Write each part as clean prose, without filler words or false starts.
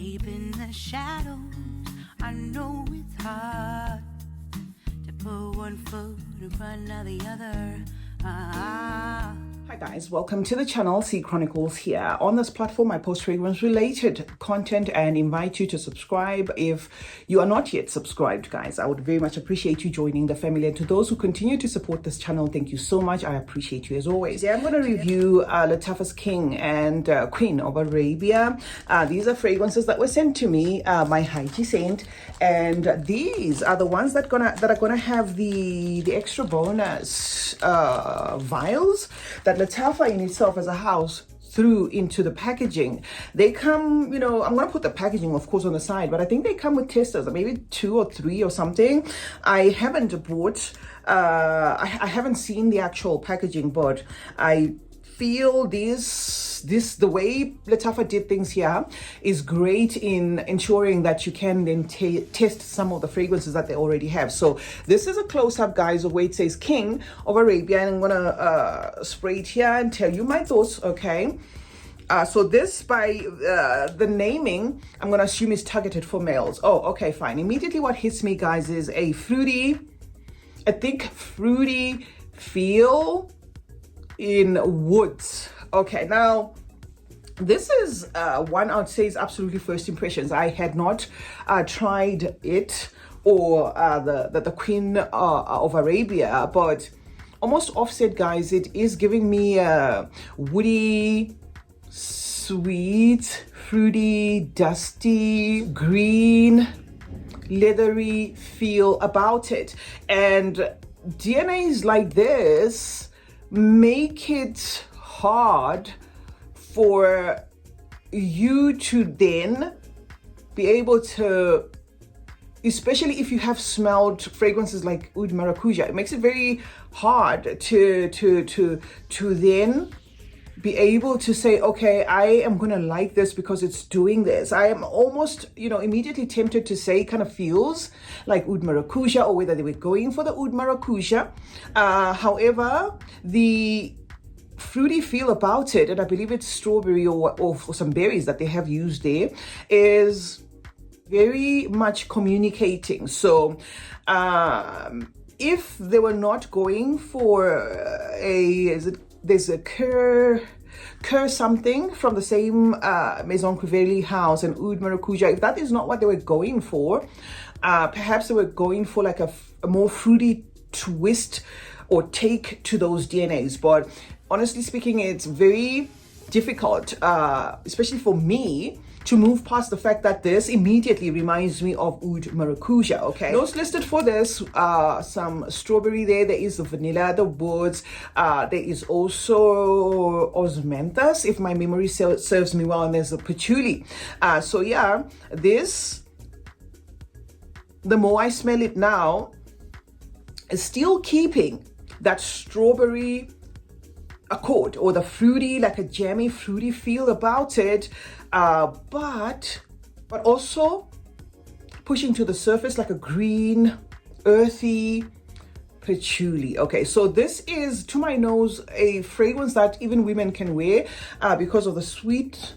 deep in the shadows. I know it's hard to put one foot in front of the other. Hi guys, welcome to the channel. CeeChronicles here. On this platform, I post fragrance related content and invite you to subscribe if you are not yet subscribed, guys. I would very much appreciate you joining the family. And to those who continue to support this channel, thank you so much. I appreciate you as always. Today I'm going to review Lattafa's King and Queen of Arabia. These are fragrances that were sent to me by Haiti Saint, and these are the ones that are gonna have the extra bonus vials that Lattafa in itself as a house threw into the packaging. They come, I'm going to put the packaging, of course, on the side, but I think they come with testers, maybe 2 or 3 or something. I haven't bought, I haven't seen the actual packaging, but I feel the way Lattafa did things here is great in ensuring that you can then test some of the fragrances that they already have. So this is a close-up, guys, of where it says King of Arabia, and I'm gonna spray it here and tell you my thoughts. Okay, so this, by the naming, I'm gonna assume is targeted for males. Oh, okay, fine. Immediately what hits me, guys, is a thick fruity feel in woods. Okay, now this is one I would say is absolutely first impressions. I had not tried it or the Queen of Arabia, but almost offset, guys. It is giving me a woody, sweet, fruity, dusty, green, leathery feel about it. And DNAs like this make it hard for you to then be able to, especially if you have smelled fragrances like oud maracuja, it makes it very hard to then be able to say, okay, I am gonna like this because it's doing this. I am almost, immediately tempted to say kind of feels like oud maracuja, or whether they were going for the oud maracuja. However, the fruity feel about it, and I believe it's strawberry or some berries that they have used there, is very much communicating. So if they were not going for there's a cur something from the same Maison Crivelli house and oud maracuja, if that is not what they were going for, perhaps they were going for like a more fruity twist or take to those DNAs. But honestly speaking, it's very difficult, especially for me, to move past the fact that this immediately reminds me of oud maracuja. Okay, notes listed for this: some strawberry there is the vanilla, the woods, there is also osmanthus, if my memory serves me well, and there's a patchouli. So yeah, this, the more I smell it now, is still keeping that strawberry accord or the fruity, like a jammy fruity feel about it, but also pushing to the surface like a green, earthy patchouli. Okay, so this is, to my nose, a fragrance that even women can wear because of the sweetness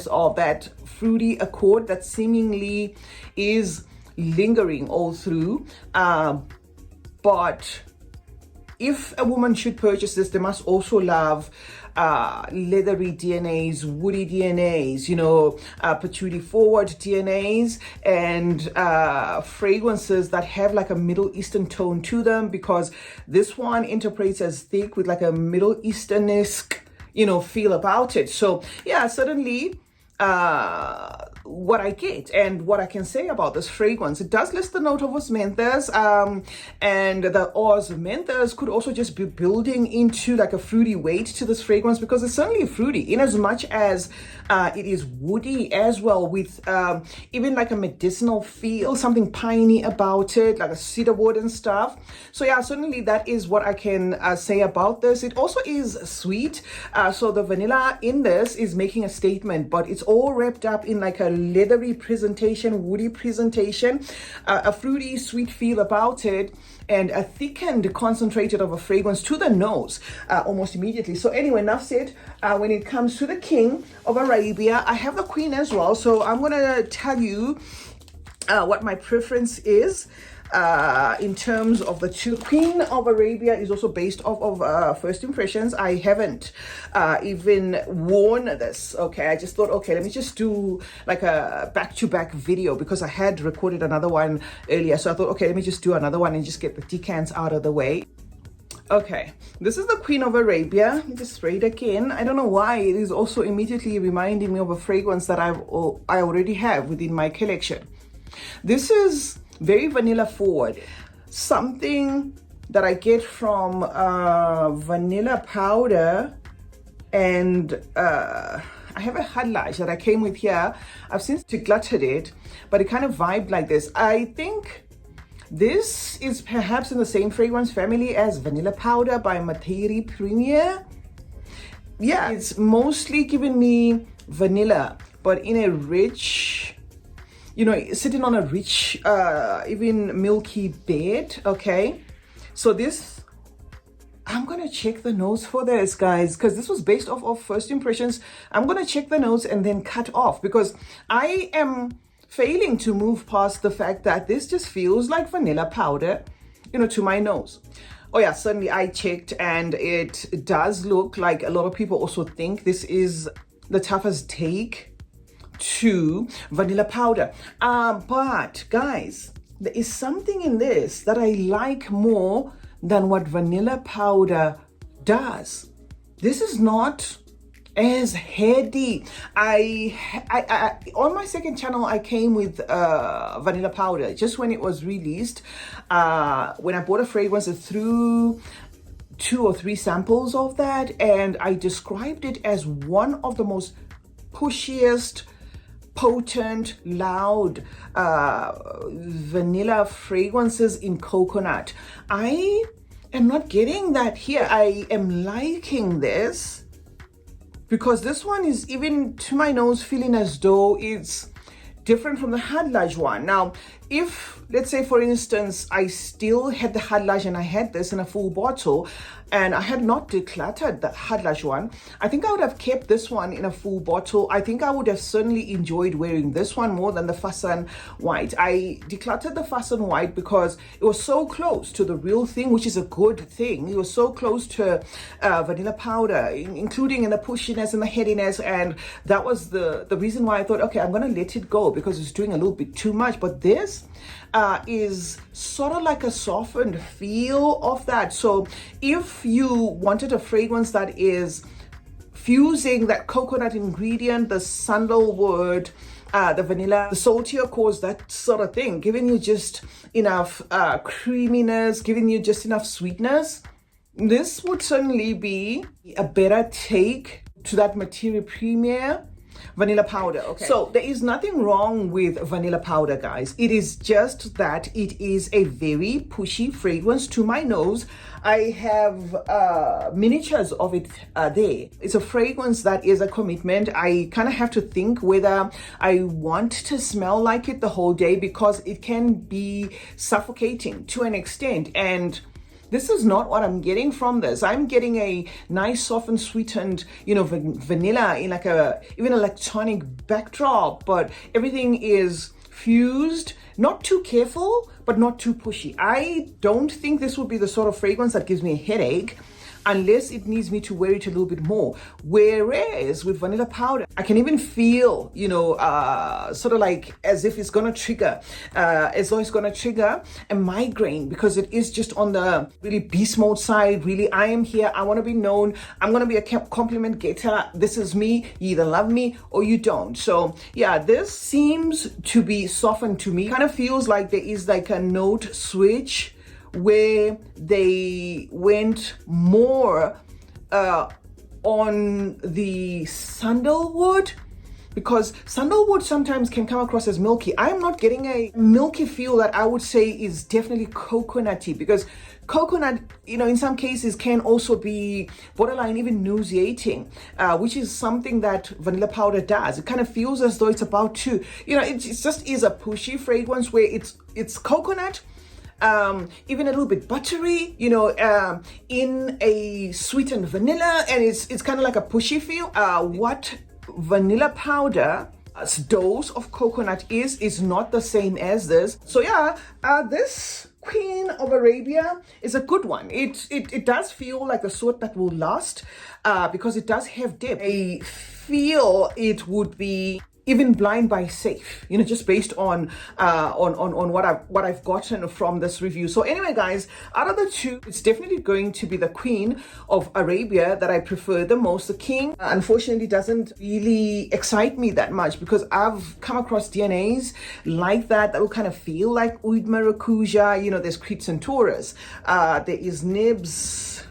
of that fruity accord that seemingly is lingering all through. But if a woman should purchase this, they must also love leathery DNAs, woody DNAs, patchouli forward DNAs, and fragrances that have like a Middle Eastern tone to them, because this one interprets as thick with like a Middle Eastern-esque, feel about it. So yeah, certainly what I get and what I can say about this fragrance. It does list the note of osmanthus, and the osmanthus could also just be building into like a fruity weight to this fragrance, because it's certainly fruity in as much as it is woody as well, with even like a medicinal feel, something piney about it, like a cedarwood and stuff. So yeah, certainly that is what I can say about this. It also is sweet, so the vanilla in this is making a statement, but it's all wrapped up in like a a leathery presentation, woody presentation, a fruity, sweet feel about it, and a thickened, concentrated of a fragrance to the nose almost immediately. So anyway, enough said. When it comes to the King of Arabia, I have the Queen as well. So I'm going to tell you what my preference is. In terms of the two. Queen of Arabia is also based off of first impressions. I haven't even worn this. Okay, I just thought, okay, let me just do like a back-to-back video because I had recorded another one earlier. So I thought, okay, let me just do another one and just get the decants out of the way. Okay, this is the Queen of Arabia. Let me just spray it again. I don't know why it is also immediately reminding me of a fragrance that I already have within my collection. This is very vanilla forward, something that I get from vanilla powder, and I have a highlight that I came with here. I've since decluttered it, but it kind of vibed like this. I think this is perhaps in the same fragrance family as Vanilla Powder by Materi Premier. Yeah, it's mostly giving me vanilla, but in a rich, you know, sitting on a rich, even milky bed. Okay, so this, I'm gonna check the notes for this, guys, because this was based off of first impressions. I'm gonna check the notes and then cut off because I am failing to move past the fact that this just feels like vanilla powder, you know, to my nose. Oh yeah, certainly I checked, and it does look like a lot of people also think this is Lattafa's take to vanilla powder. But guys, there is something in this that I like more than what vanilla powder does. This is not as heady. I on my second channel I came with vanilla powder just when it was released. When I bought a fragrance, I threw 2 or 3 samples of that, and I described it as one of the most pushiest, potent, loud vanilla fragrances in coconut. I am not getting that here. I am liking this because this one is, even to my nose, feeling as though it's different from the Hadlaj one. Now, if, let's say for instance, I still had the Hadlaj and I had this in a full bottle and I had not decluttered the Hadlaj one, I think I would have kept this one in a full bottle. I think I would have certainly enjoyed wearing this one more than the Fasan White. I decluttered the Fasan White because it was so close to the real thing, which is a good thing. It was so close to vanilla powder, including in the pushiness and the headiness, and that was the reason why I thought, okay, I'm gonna let it go because it's doing a little bit too much. But this is sort of like a softened feel of that. So if you wanted a fragrance that is fusing that coconut ingredient, the sandalwood, the vanilla, the saltier cause, that sort of thing, giving you just enough creaminess, giving you just enough sweetness, this would certainly be a better take to that Materi Premier vanilla powder. Okay, so there is nothing wrong with vanilla powder, guys. It is just that it is a very pushy fragrance to my nose. I have miniatures of it there. It's a fragrance that is a commitment. I kind of have to think whether I want to smell like it the whole day because it can be suffocating to an extent, and this is not what I'm getting from this. I'm getting a nice, softened, sweetened, you know, vanilla in like a even electronic backdrop, but everything is fused, not too careful, but not too pushy. I don't think this would be the sort of fragrance that gives me a headache unless it needs me to wear it a little bit more. Whereas with vanilla powder, I can even feel, you know, sort of like as if it's gonna trigger, as though it's gonna trigger a migraine, because it is just on the really beast mode side. Really, I am here, I wanna be known, I'm gonna be a compliment getter. This is me, you either love me or you don't. So yeah, this seems to be softened to me. Kind of feels like there is like a note switch where they went more on the sandalwood, because sandalwood sometimes can come across as milky. I'm not getting a milky feel that I would say is definitely coconutty, because Coconut, in some cases can also be borderline even nauseating, which is something that vanilla powder does. It kind of feels as though it's about to, it just is a pushy fragrance where it's coconut, even a little bit buttery, in a sweetened vanilla, and it's kind of like a pushy feel. What vanilla powder dose of coconut is not the same as this. So yeah, this Queen of Arabia is a good one. It does feel like the sort that will last, because it does have depth. I feel it would be even blind buy safe, just based on what I've gotten from this review. So anyway, guys, out of the two, it's definitely going to be the Queen of Arabia that I prefer the most. The King, unfortunately, doesn't really excite me that much, because I've come across DNAs like that will kind of feel like Oud Maracuja. There's Creeps and Taurus. There is Nibs.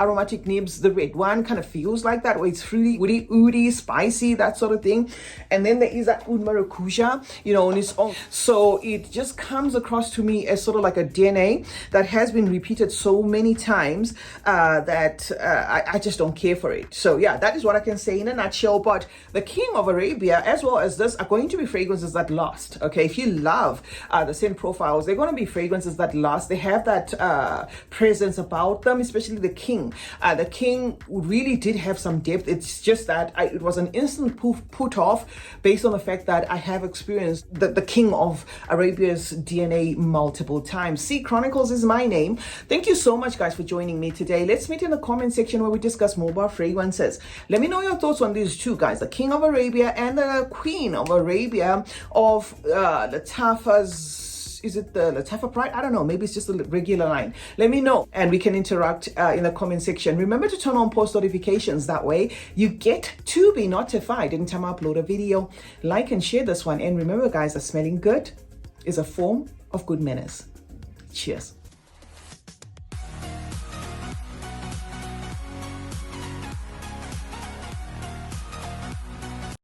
Aromatic Nibs, the red one, kind of feels like that, where it's fruity, woody, oody, spicy, that sort of thing. And then there is that Oud Maracuja, on its own. So it just comes across to me as sort of like a DNA that has been repeated so many times that I just don't care for it. So yeah, that is what I can say in a nutshell. But the King of Arabia, as well as this, are going to be fragrances that last. Okay, if you love the scent profiles, they're going to be fragrances that last. They have that presence about them, especially the King. The King really did have some depth. It's just that it was an instant put off based on the fact that I have experienced the King of Arabia's DNA multiple times. CeeChronicles is my name. Thank you so much, guys, for joining me today. Let's meet in the comment section where we discuss more about fragrances. Let me know your thoughts on these two, guys, the King of Arabia and the Queen of Arabia of Lattafa's. Is it the Lattafa Pride? I don't know. Maybe it's just a regular line. Let me know and we can interact in the comment section. Remember to turn on post notifications. That way you get to be notified anytime I upload a video. Like and share this one. And remember, guys, that smelling good is a form of good manners. Cheers.